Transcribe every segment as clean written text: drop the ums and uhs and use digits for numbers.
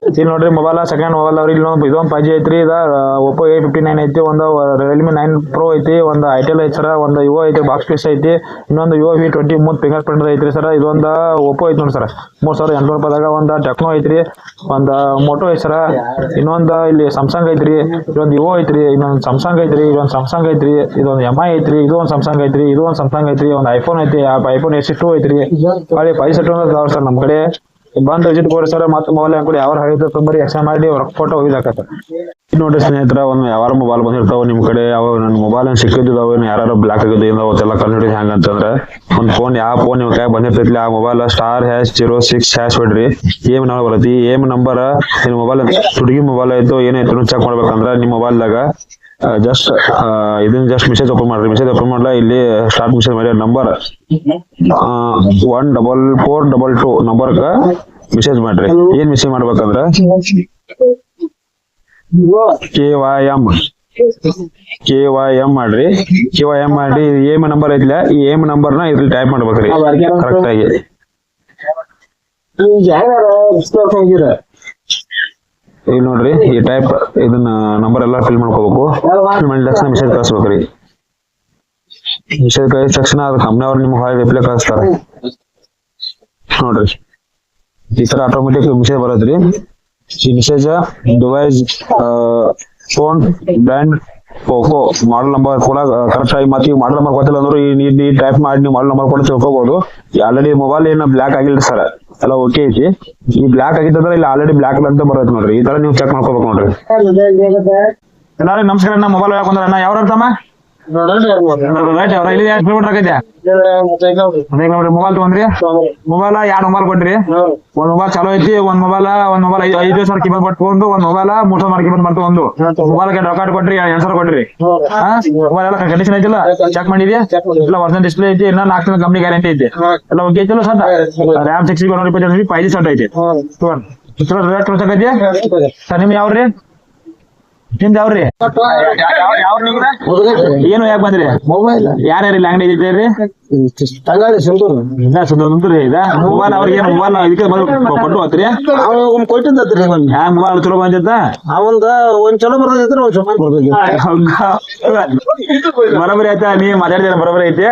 ಇಲ್ಲಿ ನೋಡ್ರಿ mobile second mobile ಅವ್ರಿ ಇಲ್ಲಿ ಇದೊಂದು 5G ಐತ್ರಿ ಇದ ಒಪ್ಪೋ A59 ಐತಿ ಒಂದು ರಿಯಲ್ಮಿ 9 Pro ಐತಿ ಒಂದು ಐಟೆಲ್ ಐತಿ ಸರ್ ಒಂದು ವಿವೋ ಐತಿ ಬಾಕ್ಸ್ ಪೀಸ್ ಐತಿ ಇನ್ನೊಂದು ವಿವೋ V20 ಫಿಂಗರ್ ಪ್ರಿಂಟ್ ಐತ್ರಿ ಸರ್ ಇದೊಂದು ಒಪ್ಪೋ ಐತಿ ನೋಡಿ ಸರ್ 3800 ರೂಪಾಯಿದಾಗ ಒಂದು ಟೆಕ್ನೋ ಐತ್ರಿ ಒಂದು ಮೋಟೋ ಐತಿ ಸರ್ ಇನ್ನೊಂದು ಇಲ್ಲಿ ಸ್ಯಾಮ್ಸಂಗ್ ಐತ್ರಿ ಇದೊಂದು ವಿವೋ ಐತ್ರಿ ಇನ್ನೊಂದು ಸ್ಯಾಮ್ಸಂಗ್ ಐತ್ರಿ ಇದೊಂದು ಸ್ಯಾಮ್ಸಂಗ್ ಐತ್ರಿ ಇದೊಂದು MI ಐತ್ರಿ ಇದು ಒಂದು ಸ್ಯಾಮ್ಸಂಗ್ ಐತ್ರಿ ಇದು ಒಂದು ಸ್ಯಾಮ್ಸಂಗ್ ಐತ್ರಿ ಒಂದು ಐಫೋನ್ ಐತಿ ಐಫೋನ್ S2 ಐತ್ರಿ ಹೊಳ್ಳಿ 5 ಸೆಟ್ ಅದಾವ ಸರ್ ನಮ್ಮ ಕಡೆ ಬಂದ್ ವಿಸಿಟ್ ಕೊಡಿ ಸರ್ ಮತ್ತೆ ಮೊಬೈಲ್ ಅಂಗಡಿ ಯಾವ ಹೇಳಿದ್ರೆ ತುಂಬರಿ ಎಕ್ಸ್ಚೇಂಜ್ ಮಾಡಿ ವರ್ಕ್ ಫೋಟೋ ಹೋಗಿದಾಕತ್ತ ನೋಡ್ರಿ ಸ್ನೇಹಿತರ ಒಂದು ಯಾವ ಮೊಬೈಲ್ ಬಂದಿರ್ತಾವ ನಿಮ್ ಕಡೆ ಯಾವ ನನ್ನ ಮೊಬೈಲ್ ಸಿಕ್ಕಿದ್ದಾವೆ ಯಾರು ಬ್ಲಾಕ್ ಆಗಿದ್ದು ಅವತ್ತೆಲ್ಲ ಕಂಡುಹಿಡಿದು ಹೆಂಗ ಅಂತಂದ್ರೆ ಒಂದು ಫೋನ್ ಯಾವ ಫೋನ್ ನಿಮ್ ಕೈ ಬಂದಿರ್ತೈತಿ ಆ ಮೊಬೈಲ್ *#06# ಹೊಡ್ರಿ ಏಮ್ ನಂಬರ್ ಬರತಿ ಏಮ್ ನಂಬರ್ ನಿಮ್ ಮೊಬೈಲ್ ಹುಡುಗಿ ಮೊಬೈಲ್ ಆಯ್ತು ಏನಾಯ್ತು ಚೆಕ್ ಮಾಡ್ಬೇಕಂದ್ರ ನಿಮ್ ಮೊಬೈಲ್ದಾಗ ಜಸ್ಟ್ ಇದನ್ನ ಜಸ್ಟ್ ಮೆಸೇಜ್ ಓಪನ್ ಮಾಡ್ರಿ ಮೆಸೇಜ್ ಓಪನ್ ಮಾಡ್ಲಾ ಇಲ್ಲಿ ಸ್ಟಾರ್ಟ್ ಮೆಸೇಜ್ ಮಾಡಿ ನಂಬರ್ 14422 ನಂಬರ್ಗ ಮೆಸೇಜ್ ಮಾಡ್ರಿ ಏನ್ ಮೆಸೇಜ್ ಮಾಡ್ಬೇಕಂದ್ರ KYM ಮಾಡ್ರಿ KYM ಮಾಡಿ ಏಮ್ ನಂಬರ್ ಐತಿಲ್ಲ ಈ ಏಮ್ ನಂಬರ್ನ ಇದ್ರಲ್ಲಿ ಟೈಪ್ ಮಾಡ್ಬೇಕ್ರಿ ಕರೆಕ್ಟ್ ಆಗಿ ಈಗ ನೋಡ್ರಿ ಈ ಟೈಪ್ ಇದನ್ನ ನಂಬರ್ ಎಲ್ಲಾ ಫಿಲ್ ಮಾಡ್ಕೋಬೇಕು ಫಿಲ್ ಮಾಡಿದ ತಕ್ಷಣ ಮೆಸೇಜ್ ಕಳಿಸ್ಬೇಕ್ರಿ ಮೆಸೇಜ್ ಕಳಿಸಿದ ತಕ್ಷಣ ಅದು ಕಂಪ್ನಿ ಅವ್ರು ನಿಮ್ಗೆ ಹೊಳ್ಳಿ ರಿಪ್ಲೈ ಕಳಿಸ್ತಾರ ನೋಡ್ರಿ ಈ ತರ ಆಟೋಮೆಟಿಕ್ ಮೆಸೇಜ್ ಬರೋದ್ರಿ ಈ message device phone brand Poco model number ಕೂಡ ಕರೆಕ್ಟ್ ಆಗಿ ಮತ್ತೆ ಮಾಡಲ್ ನಂಬರ್ ಗೊತ್ತಿಲ್ಲ ಅಂದ್ರೆ ಈ ಟೈಪ್ ಮಾಡಿ ನೀವು ಮಾಡಲ್ ನಂಬರ್ ಕೂಡ ತಿಳ್ಕೊಬಹುದು ಆಲ್ರೆಡಿ ಮೊಬೈಲ್ ಏನು ಬ್ಲಾಕ್ ಆಗಿಲ್ಲ ಸರ್ ಎಲ್ಲ ಓಕೆ ಐತಿ ಈ ಬ್ಲಾಕ್ ಆಗಿತ್ತಂದ್ರೆ ಇಲ್ಲಿ ಆಲ್ರೆಡಿ ಬ್ಲಾಕ್ ಅಂತ ಬರುತ್ತೆ ನೋಡ್ರಿ ಈ ತರ ನೀವು ಚೆಕ್ ಮಾಡ್ಕೋಬೇಕು ನೋಡ್ರಿ ಎಲ್ಲಾರು ನಮಸ್ಕಾರ ನಾ ಮೊಬೈಲ್ ಯಾಕಂದ್ರೆ ಯಾವ ಅರ್ಥಮ್ಮ ಮೊಬೈಲ್ ತಗೊಂಡ್ರಿ ಮೊಬೈಲ್ 2 ಮೊಬೈಲ್ ಕೊಟ್ರಿ ಒಂದ್ ಮೊಬೈಲ್ ಚಲೋ ಐತಿ ಒಂದ್ ಮೊಬೈಲ್ 5,000 ಕಿಮ್ಮತ್ ಪಟ್ಟು ಒಂದ್ ಮೊಬೈಲ್ 300 ಕಿಮ್ಮತ್ ಮಾಡ್ತು ಒಂದು ಮೊಬೈಲ್ ರೊಕ್ಕ ಕೊಟ್ರಿ 2,000 ಕೊಟ್ರಿ ಮೊಬೈಲ್ ಎಲ್ಲ ಕಂಡೀಷನ್ ಐತಿಲ್ಲ ಚೆಕ್ ಮಾಡಿದ್ಯಾ ಎಲ್ಲ ಒರಿಜಿನಲ್ ಡಿಸ್ಪ್ಲೇ ಐತಿ ಇನ್ನ 4 ತಿಂಗಳ ಕಂಪ್ನಿ ಗ್ಯಾರಂಟಿ ಐತಿ ಎಲ್ಲ ಓಕೆ ಐತಿಲ್ಲ sir RAM 6GB 128GB 5G set ಐತಿ ರೇಟ್ ತೋರ್ಸಕೈತಿ ಸರ್ ನಿಮ್ ಯಾವ್ರಿ ನಿಮ್ದು ಯಾವ್ರಿ ಏನು ಯಾಕೆ ಬಂದ್ರಿ ಮೊಬೈಲ್ ಯಾರ್ಯಾರಿಲ್ಲ ಅಂಗಡಿ ಐತಿರಿ ಸುಂದೂರಿ ಮೊಬೈಲ್ ಅವ್ರಿಗೆ ಮೊಬೈಲ್ ಇದಕ್ಕೆ ಕೊಟ್ಟು ಹೋಗ್ತೀರಿ ಕೊಟ್ಟಿದ್ರಿ ಮೊಬೈಲ್ ಚಲೋ ಬಂದಿತ್ತ ಅವಂದ ಒಂದ್ ಚಲೋ ಬರ್ತೈತ್ರಿ ಒಂದ್ ಚಲೋ ಬರೋಬರಿ ಆಯ್ತಾ ನೀವ್ ಮಾತಾಡಿದ ಬರೋಬರಿ ಐತಿ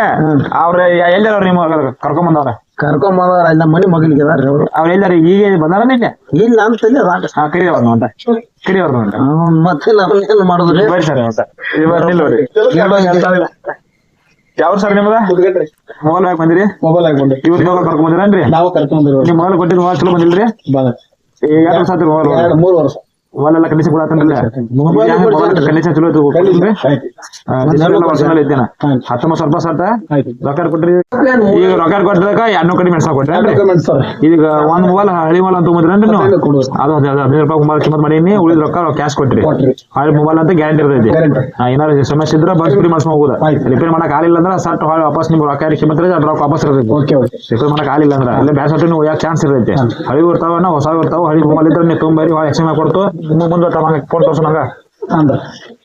ಅವ್ರ ಎಲ್ಲಾರ ನಿಮ್ಮ ಕರ್ಕೊಂಡ್ ಬಂದವ್ರ ನಮ್ಮ ಮನೆ ಮಗನಿಗೆ ಅವ್ರ ಎಲ್ಲಾರ ಈಗ ಬಂದಾರ ಇಲ್ಲ ಅಂತಲ್ಲಿ ಕರಿಯವ್ರನ್ನ ಅಂತ ಕರಿಯವ್ರನ್ನ ಅಂತ ಮತ್ತೆ ನಾವೇನು ಮಾಡುದ್ರಿ ಬರ್ರಿ ಸರ್ ಯಾವ ಸರ್ ನಿಮ್ದ ಮೊಬೈಲ್ ಹಾಕಿ ಬಂದಿರಿ ಮೊಬೈಲ್ ಹಾಕೊಂಡ್ರಿ ಇವತ್ತು ಮೊಬೈಲ್ ಕರ್ಕೊಂಡ್ ಬಂದಿರೇನ್ರಿ ನಾವು ಕರ್ಕೊಂಡ್ ಬಂದಿರಿ ನಿಮ್ ಮೊಬೈಲ್ ಕೊಟ್ಟಿದ್ ಮೊಬೈಲ್ ಚಲೋ ಬಂದಿಲ್ರಿ ಎರಡು ವರ್ಷ ಆಯ್ತು ಮೊಬೈಲ್ 3 ವರ್ಷ ಮೊಬೈಲ್ ಎಲ್ಲ ಕಂಡೀಷನ್ ಕೊಡತ್ತಂದ್ರಲ್ಲ ಕಂಡೀಷನ್ ಚಲೋ ಐತಿ ವರ್ಷನಲ್ಲಿ ಇದ್ದೇನ 19,000 ರೂಪಾಯಿ ಸರ್ ರೊಕ್ಕ ಕೊಟ್ರಿ ಈಗ ರೊಕ್ಕ ಕೊಟ್ಟದಾಗ 2 ಕಡಿಮೆ ಮೆಣಸ ಕೊಟ್ರಿ ಈಗ ಒಂದ್ ಮೊಬೈಲ್ ಹಳಿ ಮೊಬೈಲ್ ಅಂತ ತೊಗೊಂಡ್ರಿ ನೀವು ಅದು 15 ರೂಪಾಯಿ ಮೊಬೈಲ್ ಕಿಮ್ಮತ್ ಮಾಡೀನಿ ಉಳಿದ ರೊಕ್ಕ ಕ್ಯಾಶ್ ಕೊಟ್ರಿ ಹಳಿ ಮೊಬೈಲ್ ಅಂತ ಗ್ಯಾರಂಟಿ ಇರ್ತೈತಿ ಏನಾದ್ರು ಸಮಸ್ಯೆ ಇದ್ರೆ ಬಸ್ ಫ್ರೀ ಮಾಡಿಸ್ಕೋಬಹುದು ರಿಪೇರ್ ಮಾಡಕ್ ಆಗಿಲ್ಲ ಅಂದ್ರೆ ಸಟ್ ವಾಪಸ್ ನಿಮ್ಗೆ ರೊಕ್ಕ ಕಿಮ್ಮತ್ ರೊಕ್ಕ ವಾಪಸ್ ಇರ್ತೈತಿ ರಿಪೇರ್ ಮಾಡಕ್ ಆಗಿಲ್ಲ ಅಂದ್ರೆ ಅಲ್ಲೇ ಬ್ಯಾಸ್ ನೀವು ಯಾಕೆ ಚಾನ್ಸ್ ಇರ್ತೈತಿ ಹಳಿ ಇರ್ತಾವ ಹೊಸ ಇರ್ತಾವ ಹಳಿ ಮೊಬೈಲ್ ಇದ್ರೆ ನೀವು ತುಂಬರಿ ಎಕ್ಸ್ಚೇಂಜ್ ಮಾಡ್ಕೊಡ್ತು ಮುಂದೆ ಫೋನ್ ತೋರ್ಸೋ ನಂಗ